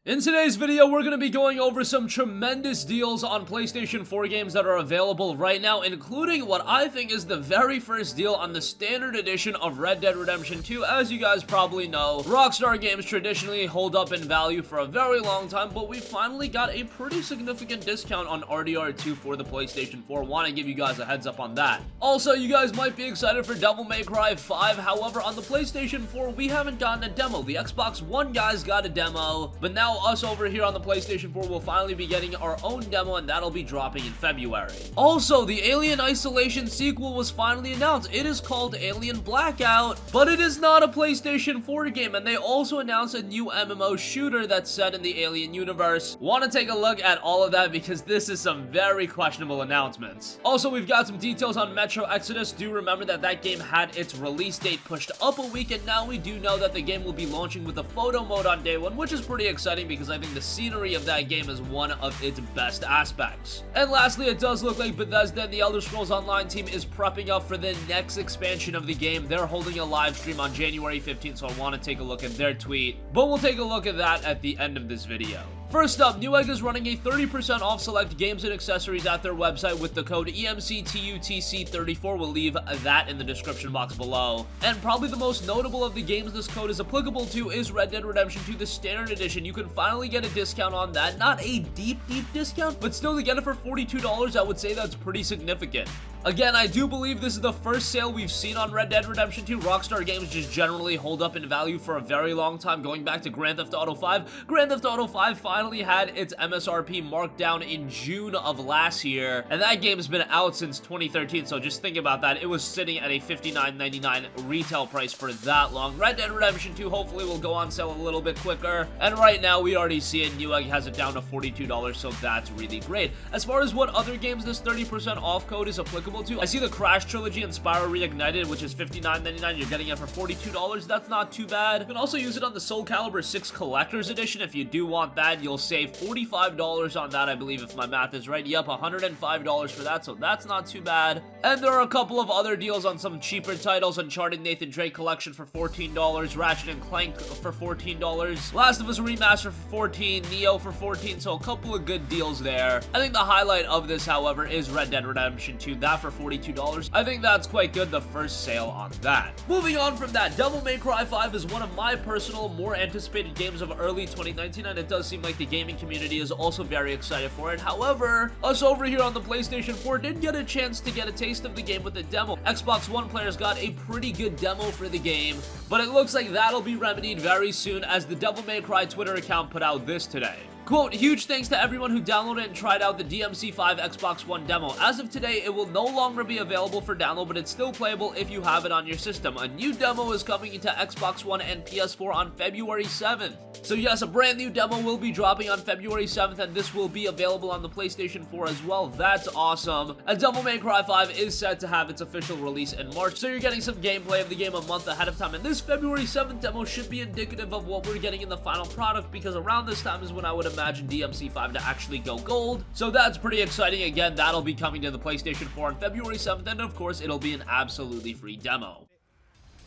In today's video, we're going to be going over some tremendous deals on PlayStation 4 games that are available right now, including what I think is the very first deal on the standard edition of Red Dead Redemption 2. As you guys probably know, Rockstar games traditionally hold up in value for a very long time, but we finally got a pretty significant discount on RDR2 for the PlayStation 4. Want to give you guys a heads up on that. Also, you guys might be excited for Devil May Cry 5. However, on the PlayStation 4, we haven't gotten a demo. The Xbox One guys got a demo, but now us over here on the PlayStation 4 will finally be getting our own demo, and that'll be dropping in February. Also, the Alien Isolation sequel was finally announced. It is called Alien Blackout, but it is not a PlayStation 4 game, and they also announced a new MMO shooter that's set in the Alien universe. Want to take a look at all of that because this is some very questionable announcements. Also, we've got some details on Metro Exodus. Do remember that that game had its release date pushed up a week, and now we do know that the game will be launching with a photo mode on day one, which is pretty exciting because I think the scenery of that game is one of its best aspects. And lastly, it does look like Bethesda and the Elder Scrolls Online team is prepping up for the next expansion of the game. They're holding a live stream on January 15th, so I want to take a look at their tweet, but we'll take a look at that at the end of this video. First up, Newegg is running a 30% off select games and accessories at their website with the code EMCTUTC34. We'll leave that in the description box below. And probably the most notable of the games this code is applicable to is Red Dead Redemption 2, the standard edition. You can finally get a discount on that. Not a deep discount, but still to get it for $42, I would say that's pretty significant. Again, I do believe this is the first sale we've seen on Red Dead Redemption 2. Rockstar games just generally hold up in value for a very long time, going back to Grand Theft Auto 5. Grand Theft Auto 5 finally had its MSRP marked down in June of last year, and that game's been out since 2013, so just think about that. It was sitting at a $59.99 retail price for that long. Red Dead Redemption 2 hopefully will go on sale a little bit quicker, and right now we already see it. Newegg has it down to $42, so that's really great. As far as what other games this 30% off code is applicable to, I see the Crash Trilogy and Spyro Reignited, which is $59.99. You're getting it for $42. That's not too bad. You can also use it on the Soul Calibur 6 Collector's Edition. If you do want that, you'll save $45 on that, I believe, if my math is right. Yep, $105 for that, so that's not too bad. And there are a couple of other deals on some cheaper titles. Uncharted Nathan Drake Collection for $14, Ratchet & Clank for $14, Last of Us Remaster for $14, Neo for $14, so a couple of good deals there. I think the highlight of this, however, is Red Dead Redemption 2. That for $42. I think that's quite good, the first sale on that. Moving on from that, Devil May Cry 5 is one of my personal, more anticipated games of early 2019, and it does seem like the gaming community is also very excited for it. However, us over here on the PlayStation 4 did get a chance to get a taste of the game with the demo. Xbox One players got a pretty good demo for the game, but it looks like that'll be remedied very soon, as the Devil May Cry Twitter account put out this today. Quote, huge thanks to everyone who downloaded and tried out the DMC5 Xbox One demo. As of today, it will no longer be available for download, but it's still playable if you have it on your system. A new demo is coming into Xbox One and PS4 on February 7th. So yes, a brand new demo will be dropping on February 7th, and this will be available on the PlayStation 4 as well. That's awesome. And Devil May Cry 5 is set to have its official release in March, so you're getting some gameplay of the game a month ahead of time. And this February 7th demo should be indicative of what we're getting in the final product, because around this time is when I would imagine DMC5 to actually go gold. So that's pretty exciting. Again, that'll be coming to the PlayStation 4 on February 7th, and of course, it'll be an absolutely free demo.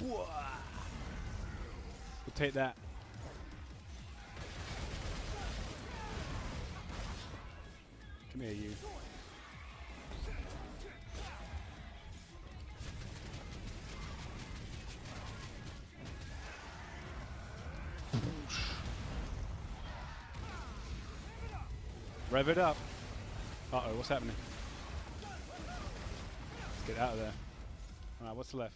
We'll take that. Come here, you. Rev it up. Uh-oh, what's happening? Let's get out of there. Alright, what's left?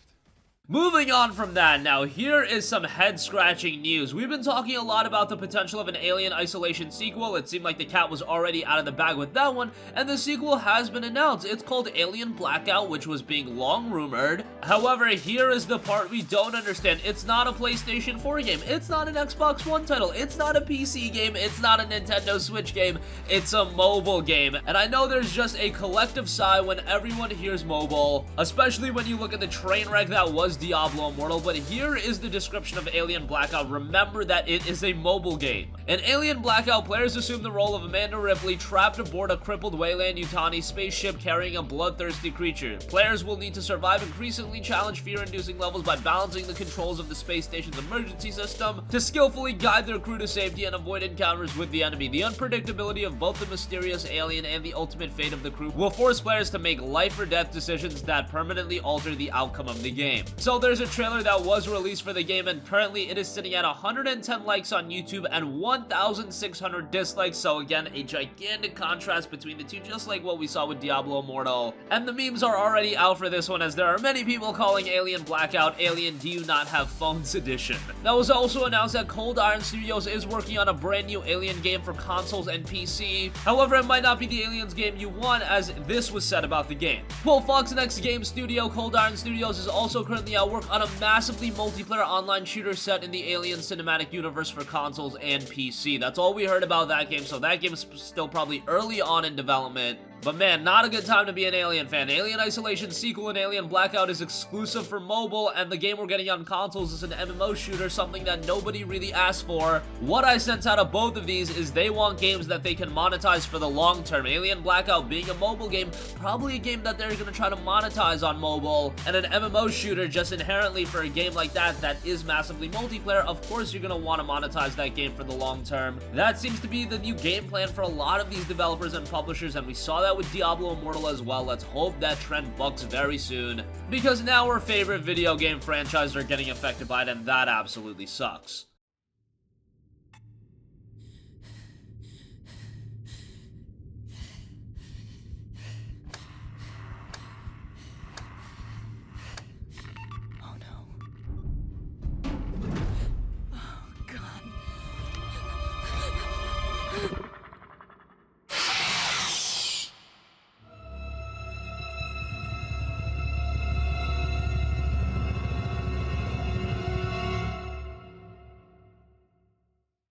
Moving on from that, now here is some head-scratching news. We've been talking a lot about the potential of an Alien Isolation sequel. It seemed like the cat was already out of the bag with that one, and the sequel has been announced. It's called Alien Blackout, which was being long rumored. However, here is the part we don't understand. It's not a PlayStation 4 game. It's not an Xbox One title. It's not a PC game. It's not a Nintendo Switch game. It's a mobile game. And I know there's just a collective sigh when everyone hears mobile, especially when you look at the train wreck that was was Diablo Immortal, but here is the description of Alien Blackout. Remember that it is a mobile game. In Alien Blackout, players assume the role of Amanda Ripley trapped aboard a crippled Weyland-Yutani spaceship carrying a bloodthirsty creature. Players will need to survive increasingly challenge fear-inducing levels by balancing the controls of the space station's emergency system to skillfully guide their crew to safety and avoid encounters with the enemy. The unpredictability of both the mysterious alien and the ultimate fate of the crew will force players to make life or death decisions that permanently alter the outcome of the game. So there's a trailer that was released for the game, and currently it is sitting at 110 likes on YouTube and 1,600 dislikes. So again, a gigantic contrast between the two, just like what we saw with Diablo Immortal. And the memes are already out for this one, as there are many people calling Alien Blackout Alien Do You Not Have Phones Edition. That was also announced that Cold Iron Studios is working on a brand new Alien game for consoles and PC. However, it might not be the Aliens game you want, as this was said about the game. Well, Fox Next Game Studio, Cold Iron Studios, is also currently at work on a massively multiplayer online shooter set in the Alien cinematic universe for consoles and PC. That's all we heard about that game, so that game is still probably early on in development. But man, not a good time to be an Alien fan. Alien Isolation sequel and Alien Blackout is exclusive for mobile, and the game we're getting on consoles is an MMO shooter, something that nobody really asked for. What I sense out of both of these is they want games that they can monetize for the long term. Alien Blackout being a mobile game, probably a game that they're going to try to monetize on mobile, and an MMO shooter just inherently for a game like that is massively multiplayer. Of course you're going to want to monetize that game for the long term. That seems to be the new game plan for a lot of these developers and publishers, and we saw that with Diablo Immortal as well. Let's hope that trend bucks very soon, because now our favorite video game franchises are getting affected by it, and that absolutely sucks. Oh no. Oh God.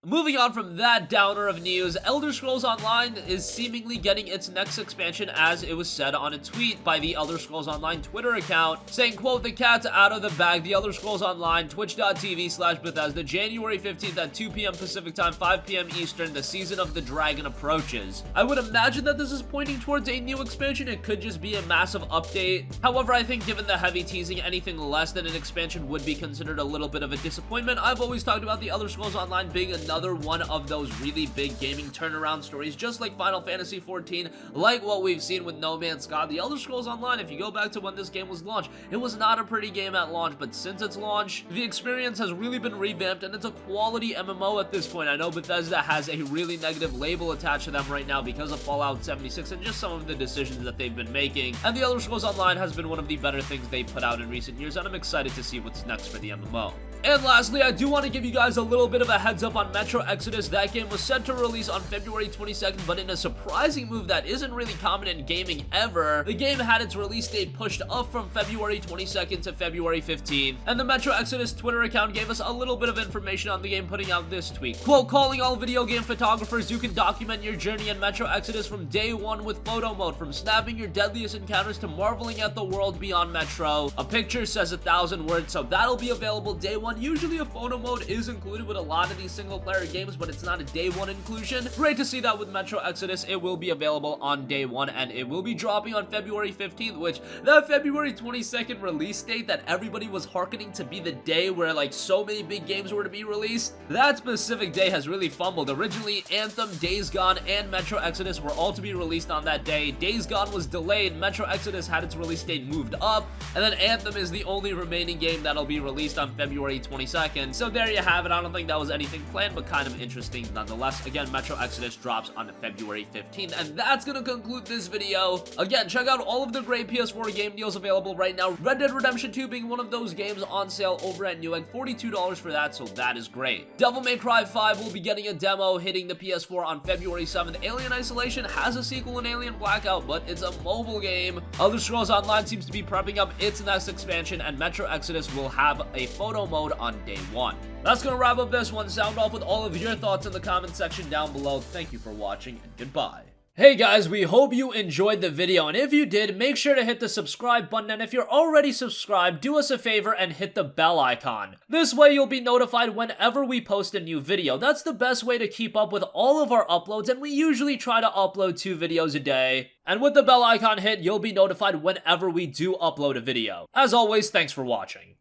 Moving on from that downer of news, Elder Scrolls Online is seemingly getting its next expansion, as it was said on a tweet by the Elder Scrolls Online Twitter account, saying, quote, "The cat's out of the bag. The Elder Scrolls Online, twitch.tv/Bethesda, January 15th at 2 p.m. Pacific Time, 5 p.m. Eastern, the Season of the Dragon approaches." I would imagine that this is pointing towards a new expansion. It could just be a massive update. However, I think given the heavy teasing, anything less than an expansion would be considered a little bit of a disappointment. I've always talked about the Elder Scrolls Online being another one of those really big gaming turnaround stories, just like Final Fantasy XIV, like what we've seen with No Man's Sky. The Elder Scrolls Online, if you go back to when this game was launched, it was not a pretty game at launch, but since its launch, the experience has really been revamped, and it's a quality MMO at this point. I know Bethesda has a really negative label attached to them right now because of Fallout 76 and just some of the decisions that they've been making, and the Elder Scrolls Online has been one of the better things they've put out in recent years, and I'm excited to see what's next for the MMO. And lastly, I do want to give you guys a little bit of a heads up on Metro Exodus. That game was set to release on February 22nd, but in a surprising move that isn't really common in gaming ever, the game had its release date pushed up from February 22nd to February 15th, and the Metro Exodus Twitter account gave us a little bit of information on the game, putting out this tweet. Quote, "Calling all video game photographers, you can document your journey in Metro Exodus from day one with photo mode, from snapping your deadliest encounters to marveling at the world beyond Metro. A picture says 1,000 words, so that'll be available day one. Usually a photo mode is included with a lot of these single player games, but it's not a day one inclusion. Great to see that with Metro Exodus. It will be available on day one, and it will be dropping on February 15th, which that February 22nd release date that everybody was hearkening to be the day where like so many big games were to be released, that specific day has really fumbled. Originally, Anthem, Days Gone, and Metro Exodus were all to be released on that day. Days Gone was delayed, Metro Exodus had its release date moved up, and then Anthem is the only remaining game that'll be released on February 22nd. So there you have it. I don't think that was anything planned, but kind of interesting nonetheless. Again, Metro Exodus drops on February 15th, and that's gonna conclude this video. Again, check out all of the great PS4 game deals available right now. Red Dead Redemption 2 being one of those games on sale over at Newegg, $42 for that, so that is great. Devil May Cry 5 will be getting a demo hitting the PS4 on February 7th. Alien Isolation has a sequel in Alien Blackout, but it's a mobile game. Elder Scrolls Online seems to be prepping up its next expansion, and Metro Exodus will have a photo mode on day one. That's gonna wrap up this one. Sound off with all of your thoughts in the comment section down below. Thank you for watching, and goodbye. Hey guys, we hope you enjoyed the video, and if you did, make sure to hit the subscribe button, and if you're already subscribed, do us a favor and hit the bell icon. This way you'll be notified whenever we post a new video. That's the best way to keep up with all of our uploads, and we usually try to upload 2 videos a day. And with the bell icon hit, you'll be notified whenever we do upload a video. As always, thanks for watching.